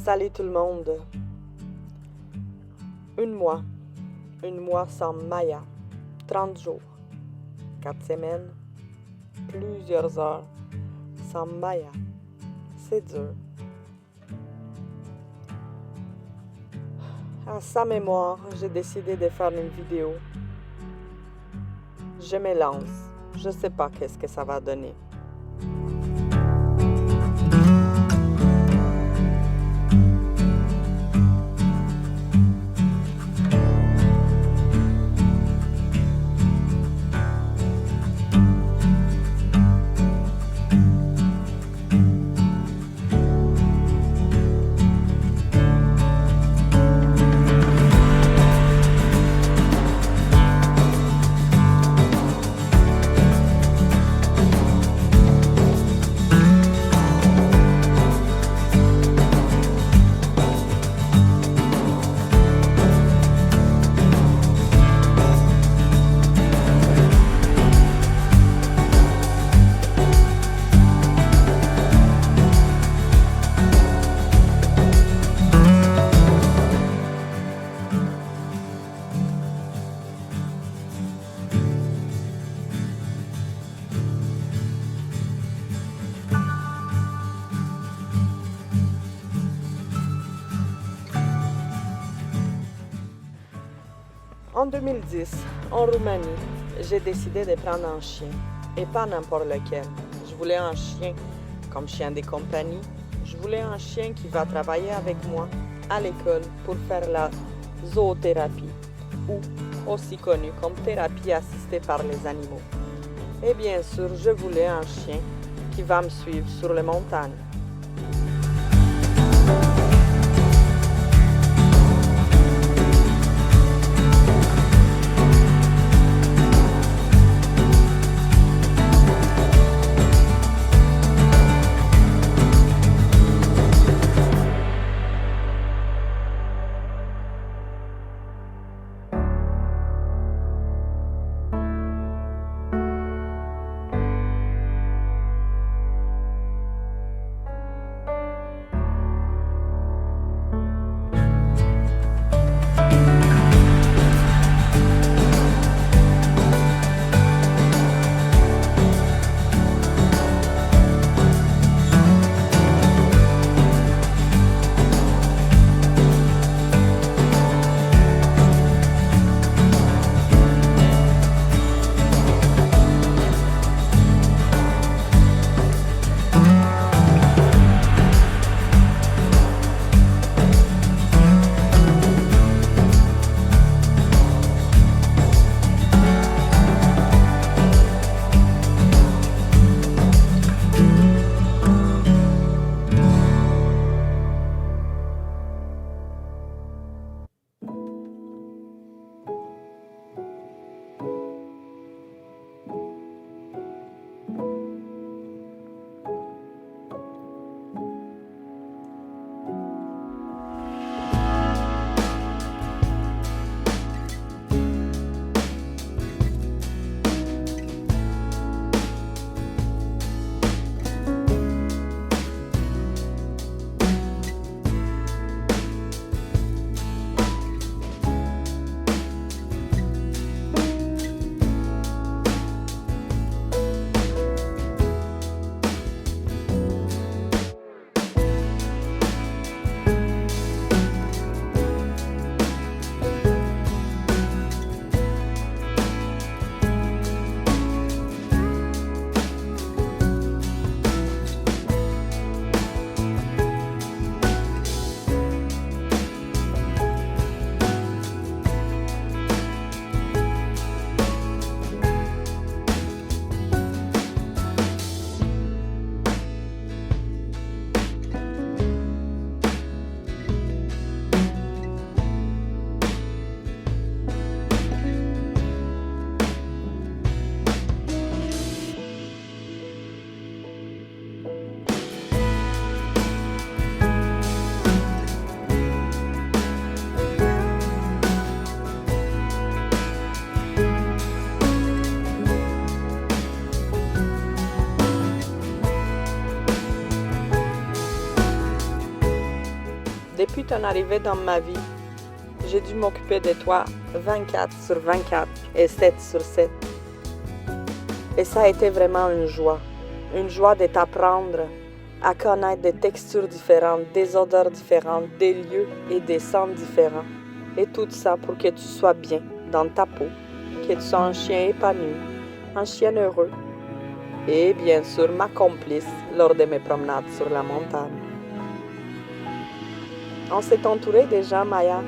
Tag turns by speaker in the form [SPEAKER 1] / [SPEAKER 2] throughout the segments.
[SPEAKER 1] Salut tout le monde. Un mois sans Maya, 30 jours, 4 semaines, plusieurs heures sans Maya. C'est dur. À sa mémoire, j'ai décidé de faire une vidéo. Je me lance. Je sais pas qu'est-ce que ça va donner. En 2010, en Roumanie, j'ai décidé de prendre un chien, et pas n'importe lequel. Je voulais un chien comme chien de compagnie. Je voulais un chien qui va travailler avec moi à l'école pour faire la zoothérapie, ou aussi connue comme thérapie assistée par les animaux. Et bien sûr, je voulais un chien qui va me suivre sur les montagnes. depuis ton arrivée dans ma vie, j'ai dû m'occuper de toi 24 sur 24 et 7 sur 7. Et ça a été vraiment une joie de t'apprendre à connaître des textures différentes, des odeurs différentes, des lieux et des sons différents. Et tout ça pour que tu sois bien dans ta peau, que tu sois un chien épanoui, un chien heureux. Et bien sûr ma complice lors de mes promenades sur la montagne. On s'est entouré des gens, Maya,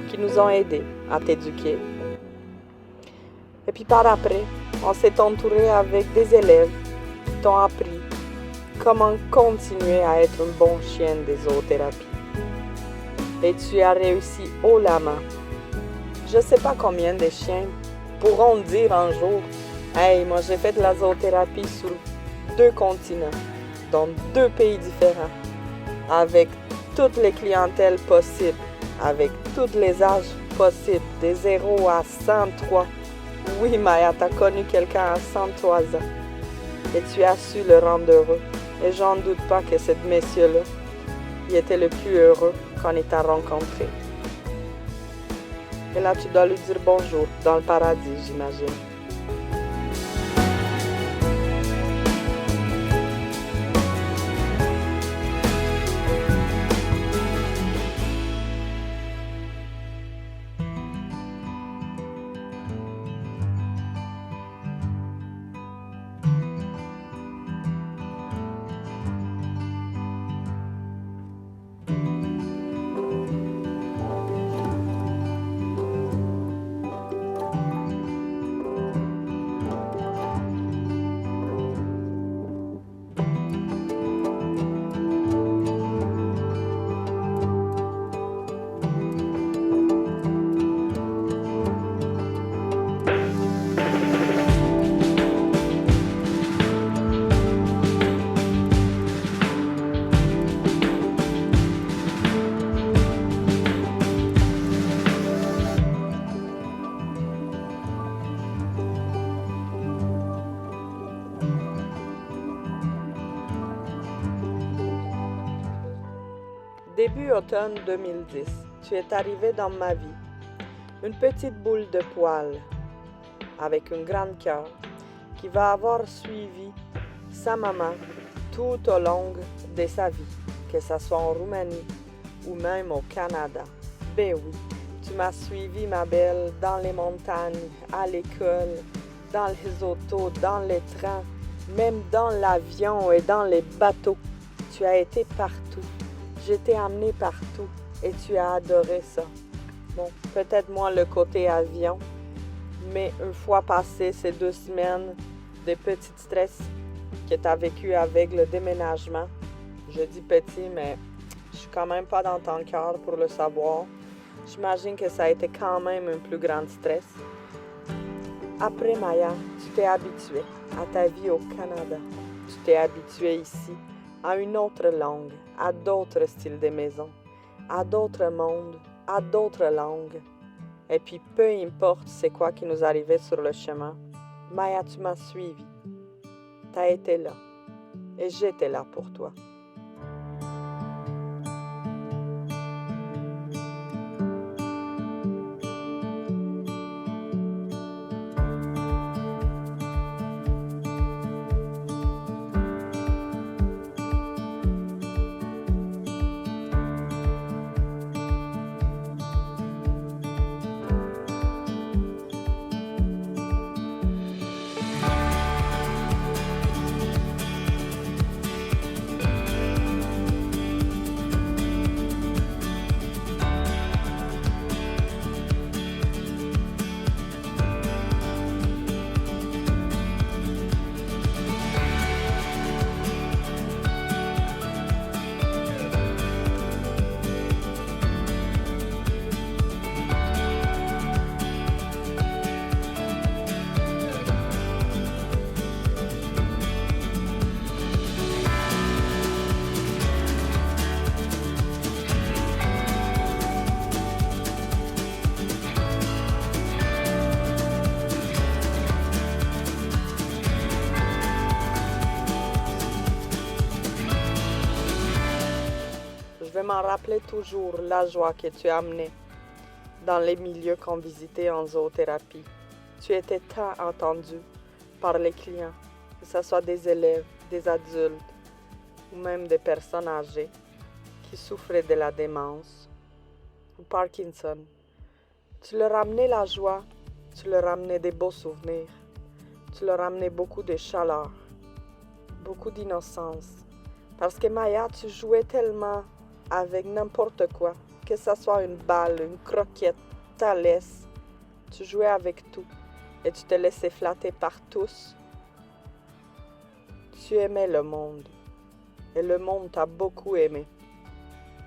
[SPEAKER 1] qui nous ont aidés à t'éduquer. Et puis par après, on s'est entouré avec des élèves qui t'ont appris comment continuer à être un bon chien de zoothérapie. Et tu as réussi haut la main. Je ne sais pas combien de chiens pourront dire un jour « Hey, moi j'ai fait de la zoothérapie sur 2 continents, dans 2 pays différents, avec toutes les clientèles possibles, avec tous les âges possibles, de 0 à 103. Oui, Maya, tu as connu quelqu'un à 103 ans et tu as su le rendre heureux. Et j'en doute pas que ce monsieur-là, il était le plus heureux quand il t'a rencontré. Et là, tu dois lui dire bonjour dans le paradis, j'imagine. Début automne 2010, tu es arrivé dans ma vie. Une petite boule de poils avec un grand cœur qui va avoir suivi sa maman tout au long de sa vie, que ce soit en Roumanie ou même au Canada. Ben oui, tu m'as suivi, ma belle, dans les montagnes, à l'école, dans les autos, dans les trains, même dans l'avion et dans les bateaux. Tu as été partout. Je t'ai amené partout et tu as adoré ça. Bon, peut-être moins le côté avion, mais une fois passé ces 2 semaines de petit stress que tu as vécu avec le déménagement, je dis petit, mais je suis quand même pas dans ton cœur pour le savoir. J'imagine que ça a été quand même un plus grand stress. Après, Maya, tu t'es habituée à ta vie au Canada. Tu t'es habituée ici à une autre langue, à d'autres styles de maison, à d'autres mondes, à d'autres langues. Et puis, peu importe c'est quoi qui nous arrivait sur le chemin, Maya, tu m'as suivi. Tu as été là. Et j'étais là pour toi. m'en rappelais toujours la joie que tu amenais dans les milieux qu'on visitait en zoothérapie. Tu étais tant entendu par les clients, que ce soit des élèves, des adultes ou même des personnes âgées qui souffraient de la démence ou Parkinson. Tu leur amenais la joie, tu leur amenais des beaux souvenirs, tu leur amenais beaucoup de chaleur, beaucoup d'innocence. Parce que Maya, tu jouais tellement avec n'importe quoi, que ce soit une balle, une croquette, ta laisse. Tu jouais avec tout et tu te laissais flatter par tous. Tu aimais le monde et le monde t'a beaucoup aimé.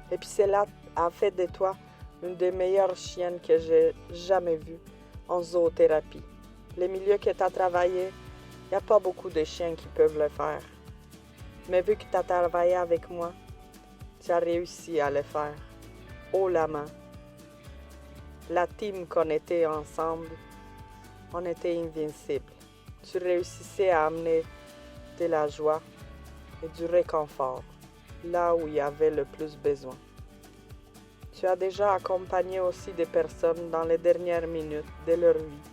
[SPEAKER 1] Et puis cela a fait de toi une des meilleures chiennes que j'ai jamais vues en zoothérapie. Les milieux que tu as travaillé, il n'y a pas beaucoup de chiens qui peuvent le faire. Mais vu que tu as travaillé avec moi, tu as réussi à le faire. Haut la main. La team qu'on était ensemble, on était invincible. Tu réussissais à amener de la joie et du réconfort là où il y avait le plus besoin. Tu as déjà accompagné aussi des personnes dans les dernières minutes de leur vie.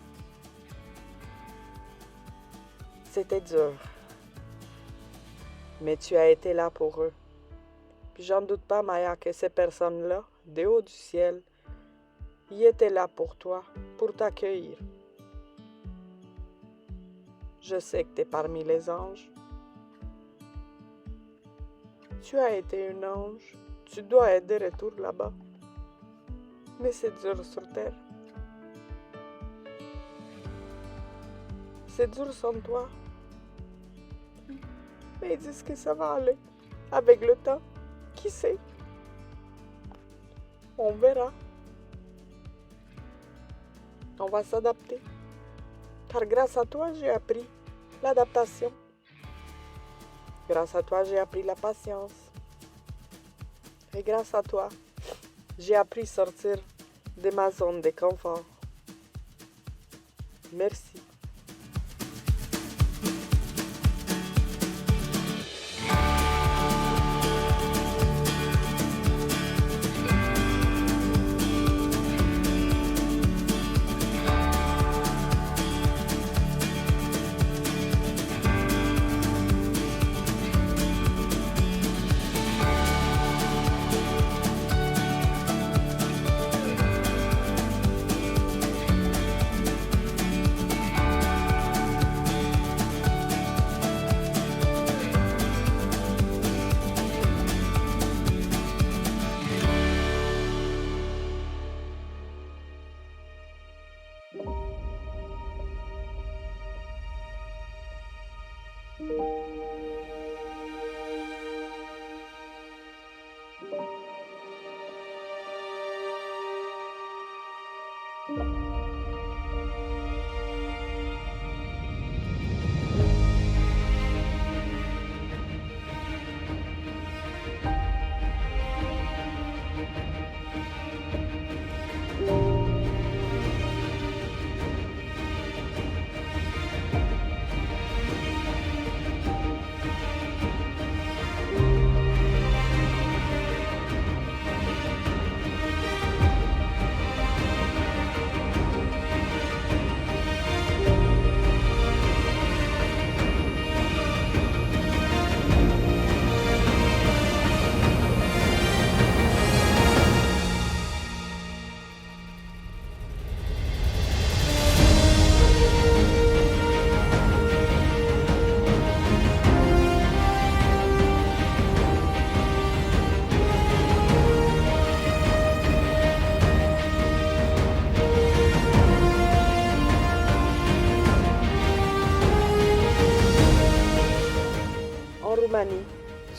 [SPEAKER 1] C'était dur, mais tu as été là pour eux. Puis j'en doute pas, Maya, que ces personnes-là, de haut du ciel, y étaient là pour toi, pour t'accueillir. Je sais que tu es parmi les anges. Tu as été un ange, tu dois être de retour là-bas. Mais c'est dur sur terre. C'est dur sans toi. Mais ils disent que ça va aller. Avec le temps, qui sait? On verra. On va s'adapter. Car grâce à toi, j'ai appris l'adaptation. Grâce à toi, j'ai appris la patience. Et grâce à toi, j'ai appris à sortir de ma zone de confort. Merci.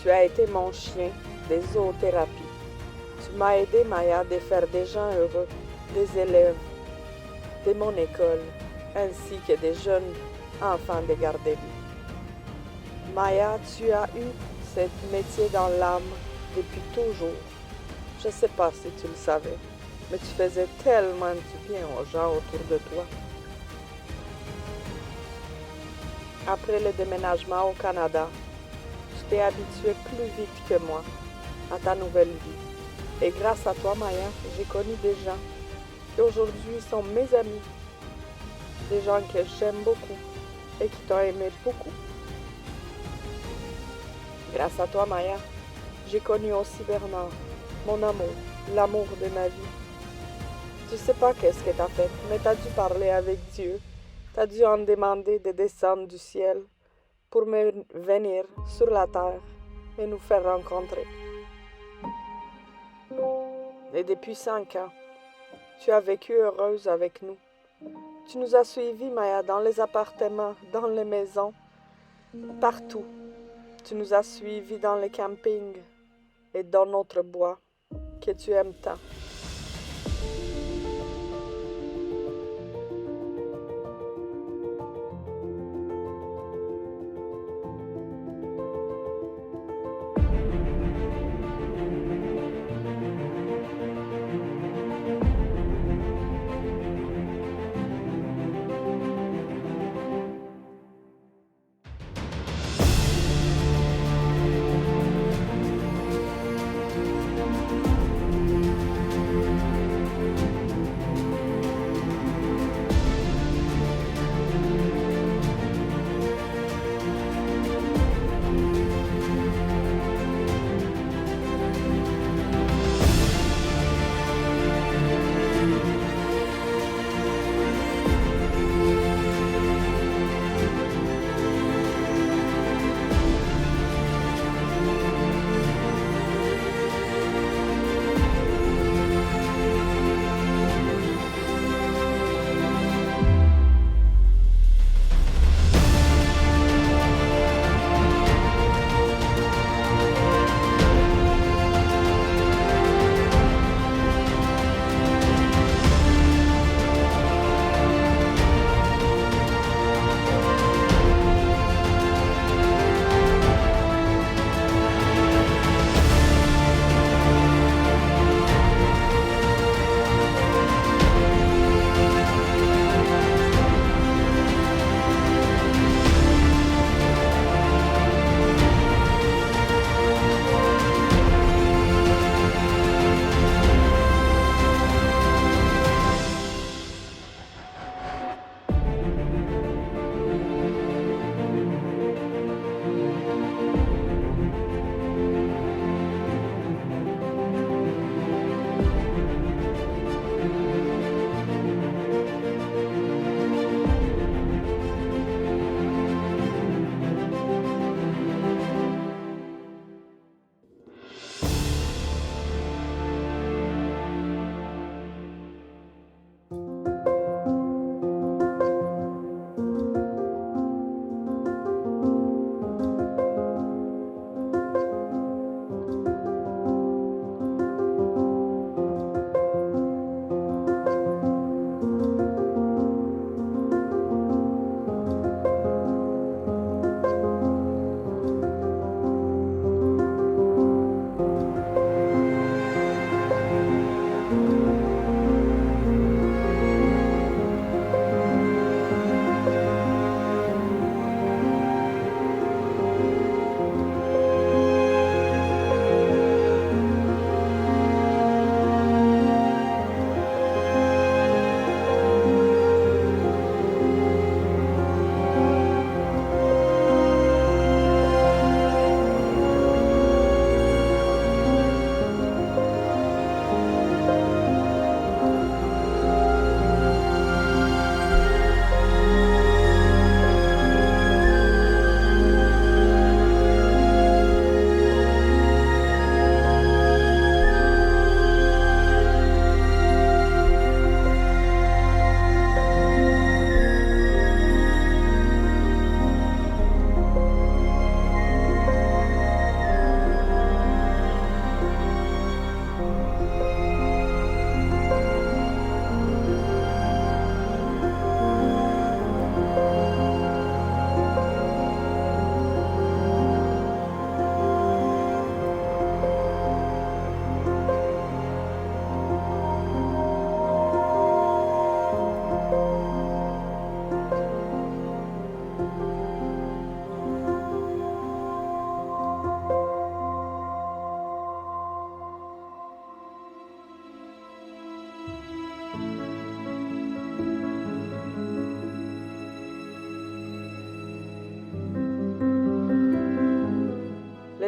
[SPEAKER 1] Tu as été mon chien des zoothérapies. Tu m'as aidé, Maya, de faire des gens heureux, des élèves de mon école, ainsi que des jeunes enfants de garderie. Maya, tu as eu ce métier dans l'âme depuis toujours. Je ne sais pas si tu le savais, mais tu faisais tellement du bien aux gens autour de toi. Après le déménagement au Canada, tu t'es habitué plus vite que moi à ta nouvelle vie. Et grâce à toi, Maya, j'ai connu des gens qui aujourd'hui sont mes amis, des gens que j'aime beaucoup et qui t'ont aimé beaucoup. Grâce à toi, Maya, j'ai connu aussi Bernard, mon amour, l'amour de ma vie. Tu sais pas qu'est-ce que t'as fait, mais t'as dû parler avec Dieu. T'as dû en demander de descendre du ciel pour me venir sur la terre et nous faire rencontrer. Et depuis 5 ans, tu as vécu heureuse avec nous. Tu nous as suivis, Maya, dans les appartements, dans les maisons, partout. Tu nous as suivis dans les campings et dans notre bois que tu aimes tant.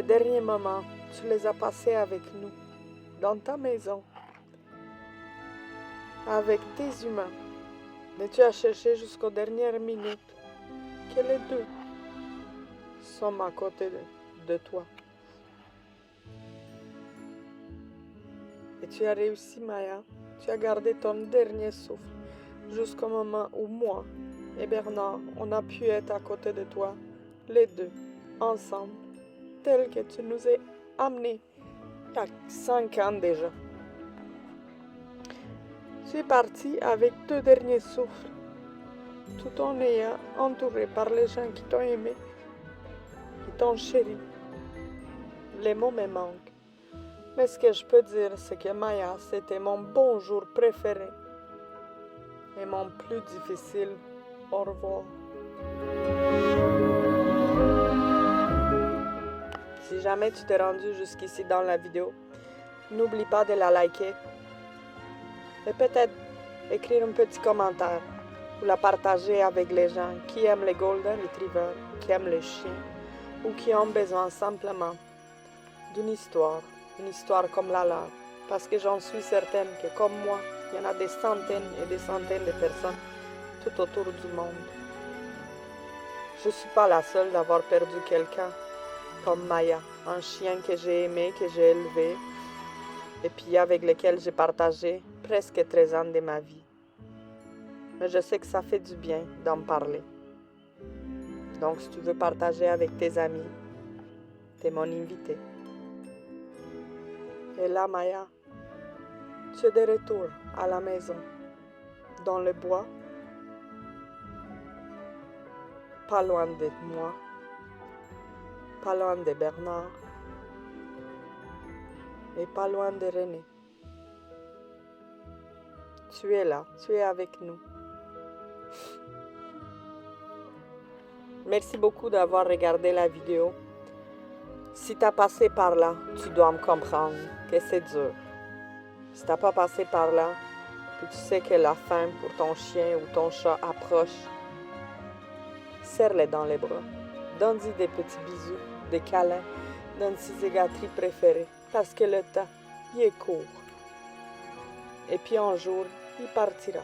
[SPEAKER 1] Les derniers moments, tu les as passés avec nous, dans ta maison, avec tes humains. Mais tu as cherché jusqu'aux dernières minutes que les deux sont à côté de toi. Et tu as réussi, Maya. Tu as gardé ton dernier souffle jusqu'au moment où moi et Bernard, on a pu être à côté de toi, les deux, ensemble, tel que tu nous as amenés il y a 5 ans déjà. Tu es parti avec 2 derniers souffles, tout en ayant entouré par les gens qui t'ont aimé, qui t'ont chéri. Les mots me manquent. Mais ce que je peux dire, c'est que Maya, c'était mon bon jour préféré et mon plus difficile au revoir. Si jamais tu t'es rendu jusqu'ici dans la vidéo, n'oublie pas de la liker et peut-être écrire un petit commentaire ou la partager avec les gens qui aiment les Golden Retrievers, qui aiment les chiens ou qui ont besoin simplement d'une histoire. Une histoire comme la leur, parce que j'en suis certaine que comme moi, il y en a des centaines et des centaines de personnes tout autour du monde. Je ne suis pas la seule d'avoir perdu quelqu'un comme Maya, un chien que j'ai aimé, que j'ai élevé, et puis avec lequel j'ai partagé presque 13 ans de ma vie. Mais je sais que ça fait du bien d'en parler. Donc si tu veux partager avec tes amis, t'es mon invité. Et là, Maya, tu es de retour à la maison, dans le bois, pas loin de moi, pas loin de Bernard, et pas loin de René. Tu es là, tu es avec nous. Merci beaucoup d'avoir regardé la vidéo. Si tu as passé par là, tu dois me comprendre que c'est dur. Si tu n'as pas passé par là, puis tu sais que la fin pour ton chien ou ton chat approche, serre-les dans les bras. Donne-y des petits bisous, des câlins, donne ses gâteries préférées, parce que le temps, il est court. Et puis un jour, il partira.